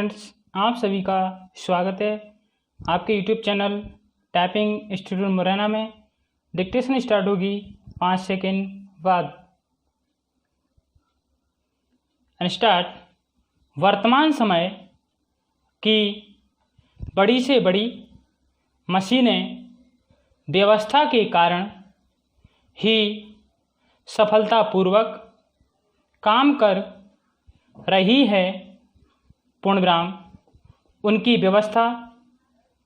Friends, आप सभी का स्वागत है आपके YouTube channel typing institute Morena में। डिक्टेशन स्टार्ट होगी 5 सेकंड बाद। स्टार्ट। वर्तमान समय की बड़ी से बड़ी मशीनें व्यवस्था के कारण ही सफलतापूर्वक काम कर रही है। पूर्णविराम। उनकी व्यवस्था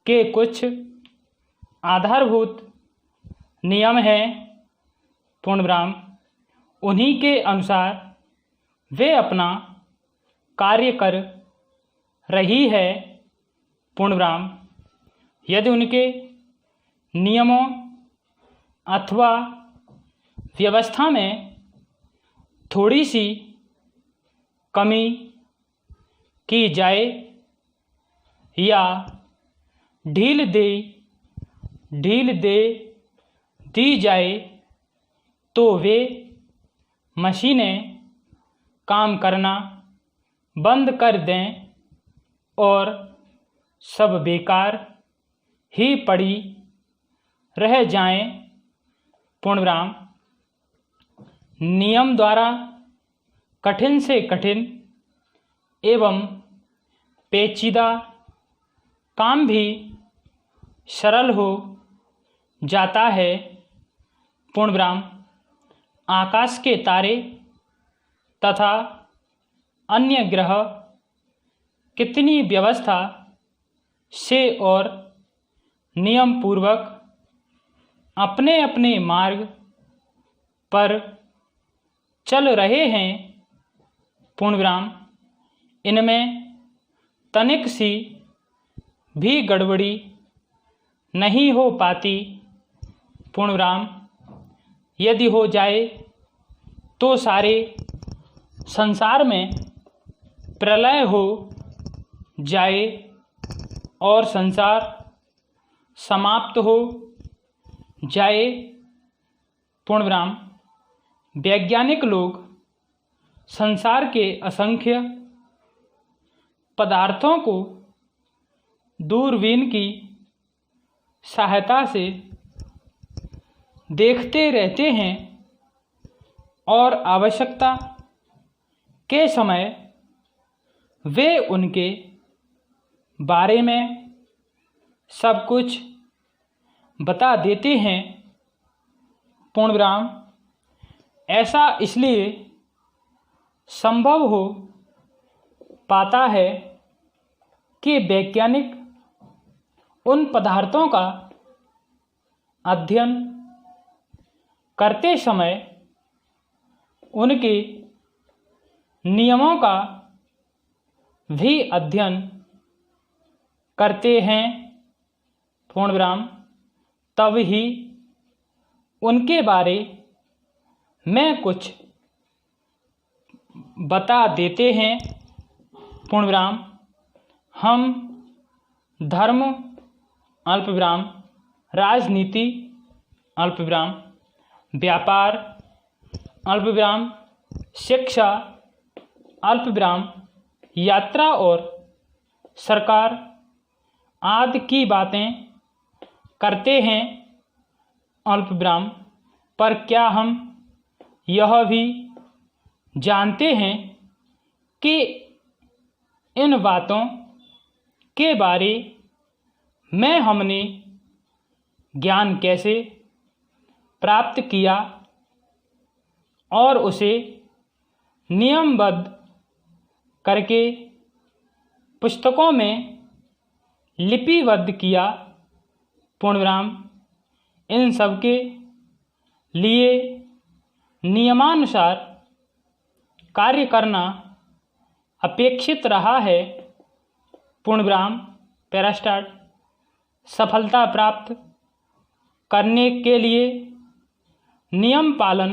के कुछ आधारभूत नियम हैं। पूर्णविराम। उन्हीं के अनुसार वे अपना कार्य कर रही है। पूर्णविराम। यदि उनके नियमों अथवा व्यवस्था में थोड़ी सी कमी की जाए या ढील दे दी जाए तो वे मशीनें काम करना बंद कर दें और सब बेकार ही पड़ी रह जाएं। पूर्णविराम। नियम द्वारा कठिन से कठिन एवं पेचीदा काम भी सरल हो जाता है। पूर्णविराम। आकाश के तारे तथा अन्य ग्रह कितनी व्यवस्था से और नियम पूर्वक अपने अपने मार्ग पर चल रहे हैं। पूर्णविराम। इनमें तनिक सी भी गड़बड़ी नहीं हो पाती। पूर्णविराम। यदि हो जाए तो सारे संसार में प्रलय हो जाए और संसार समाप्त हो जाए। पूर्णविराम। वैज्ञानिक लोग संसार के असंख्य पदार्थों को दूरबीन की सहायता से देखते रहते हैं और आवश्यकता के समय वे उनके बारे में सब कुछ बता देते हैं। पूर्णविराम। ऐसा इसलिए संभव हो पाता है कि वैज्ञानिक उन पदार्थों का अध्ययन करते समय उनके नियमों का भी अध्ययन करते हैं। पूर्णविराम। तब ही उनके बारे में कुछ बता देते हैं। पूर्णविराम। हम धर्म अल्पविराम, राजनीति अल्पविराम, व्यापार अल्पविराम, शिक्षा अल्पविराम, यात्रा और सरकार आदि की बातें करते हैं अल्पविराम। पर क्या हम यह भी जानते हैं कि इन बातों के बारे में हमने ज्ञान कैसे प्राप्त किया और उसे नियमबद्ध करके पुस्तकों में लिपिबद्ध किया। पूर्णविराम। इन सब के लिए नियमानुसार कार्य करना अपेक्षित रहा है। पूर्णविराम। पैरास्टार्ट। सफलता प्राप्त करने के लिए नियम पालन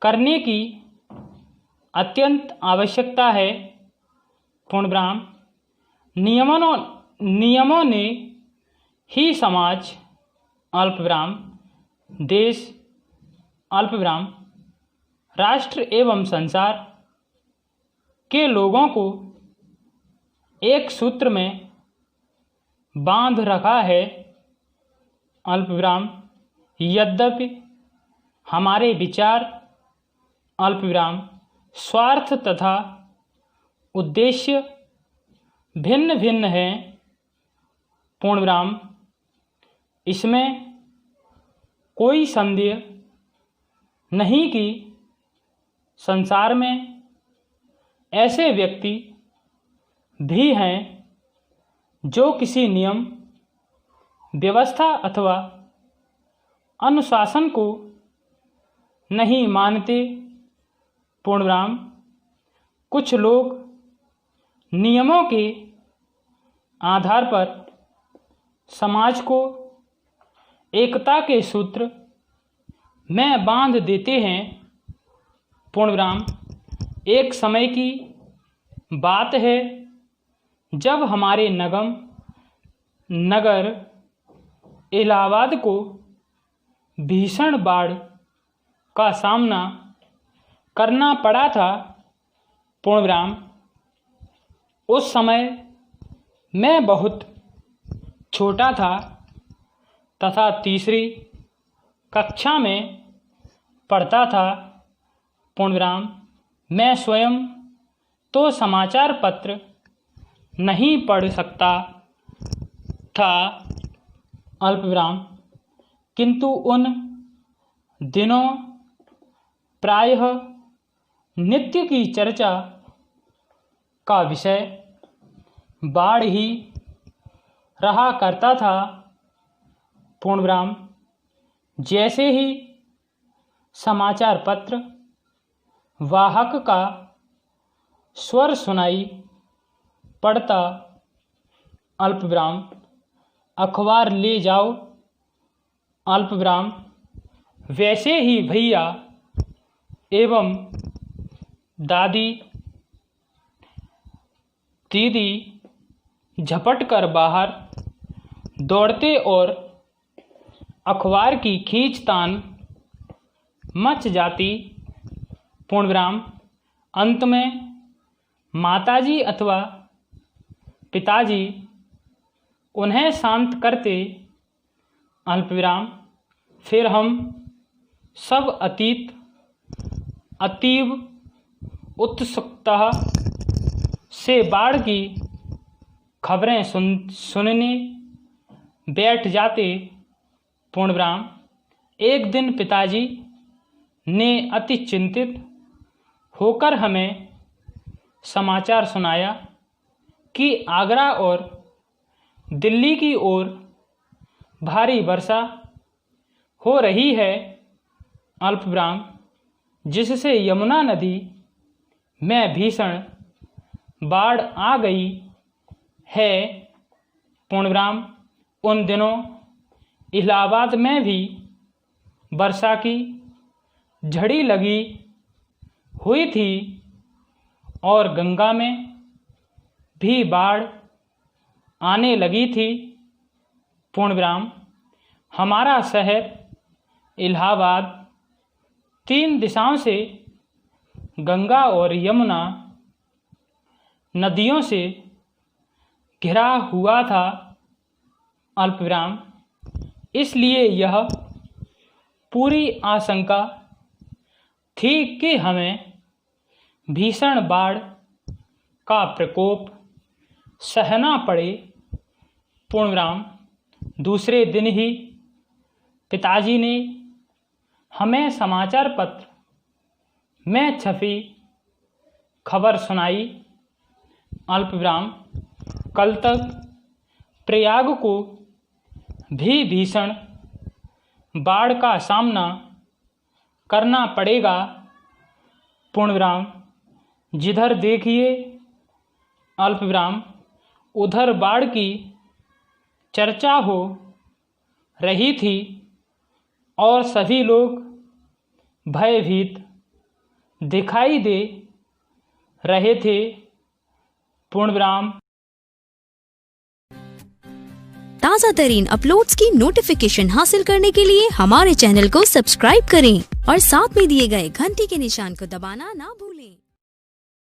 करने की अत्यंत आवश्यकता है। पूर्णविराम। नियमों ने ही समाज अल्पविराम, देश अल्पविराम, राष्ट्र एवं संसार के लोगों को एक सूत्र में बांध रखा है अल्पविराम, यद्यपि हमारे विचार अल्पविराम स्वार्थ तथा उद्देश्य भिन्न भिन्न हैं पूर्णविराम। इसमें कोई संदेह नहीं कि संसार में ऐसे व्यक्ति भी हैं जो किसी नियम, व्यवस्था अथवा अनुशासन को नहीं मानते पूर्णविराम। कुछ लोग नियमों के आधार पर समाज को एकता के सूत्र में बांध देते हैं पूर्णविराम। एक समय की बात है जब हमारे नगर इलाहाबाद को भीषण बाढ़ का सामना करना पड़ा था पूर्णविराम। उस समय मैं बहुत छोटा था तथा तीसरी कक्षा में पढ़ता था पूर्णविराम। मैं स्वयं तो समाचार पत्र नहीं पढ़ सकता था अल्पविराम, किंतु उन दिनों प्रायः नित्य की चर्चा का विषय बाढ़ ही रहा करता था पूर्णविराम। जैसे ही समाचार पत्र वाहक का स्वर सुनाई पड़ता अल्पविराम, अखबार ले जाओ अल्पविराम, वैसे ही भैया एवं दादी दीदी झपट कर बाहर दौड़ते और अखबार की खींचतान मच जाती पूर्णविराम। अंत में माताजी अथवा पिताजी उन्हें शांत करते अल्पविराम। फिर हम सब अतीव उत्सुकता से बाढ़ की खबरें सुनने बैठ जाते पूर्णविराम। एक दिन पिताजी ने अति चिंतित होकर हमें समाचार सुनाया कि आगरा और दिल्ली की ओर भारी वर्षा हो रही है अल्पविराम, जिससे यमुना नदी में भीषण बाढ़ आ गई है पूर्णविराम। उन दिनों इलाहाबाद में भी वर्षा की झड़ी लगी हुई थी और गंगा में भी बाढ़ आने लगी थी पूर्णविराम। हमारा शहर इलाहाबाद 3 दिशाओं से गंगा और यमुना नदियों से घिरा हुआ था अल्पविराम। इसलिए यह पूरी आशंका थी कि हमें भीषण बाढ़ का प्रकोप सहना पड़े पूर्णविराम। दूसरे दिन ही पिताजी ने हमें समाचार पत्र में छपी खबर सुनाई अल्पविराम। कल तक प्रयाग को भी भीषण बाढ़ का सामना करना पड़ेगा पूर्णविराम। जिधर देखिए अल्पविराम उधर बाढ़ की चर्चा हो रही थी और सभी लोग भयभीत दिखाई दे रहे थे पूर्णविराम। ताज़ा तरीन अपलोड्स की नोटिफिकेशन हासिल करने के लिए हमारे चैनल को सब्सक्राइब करें और साथ में दिए गए घंटी के निशान को दबाना ना भूलें।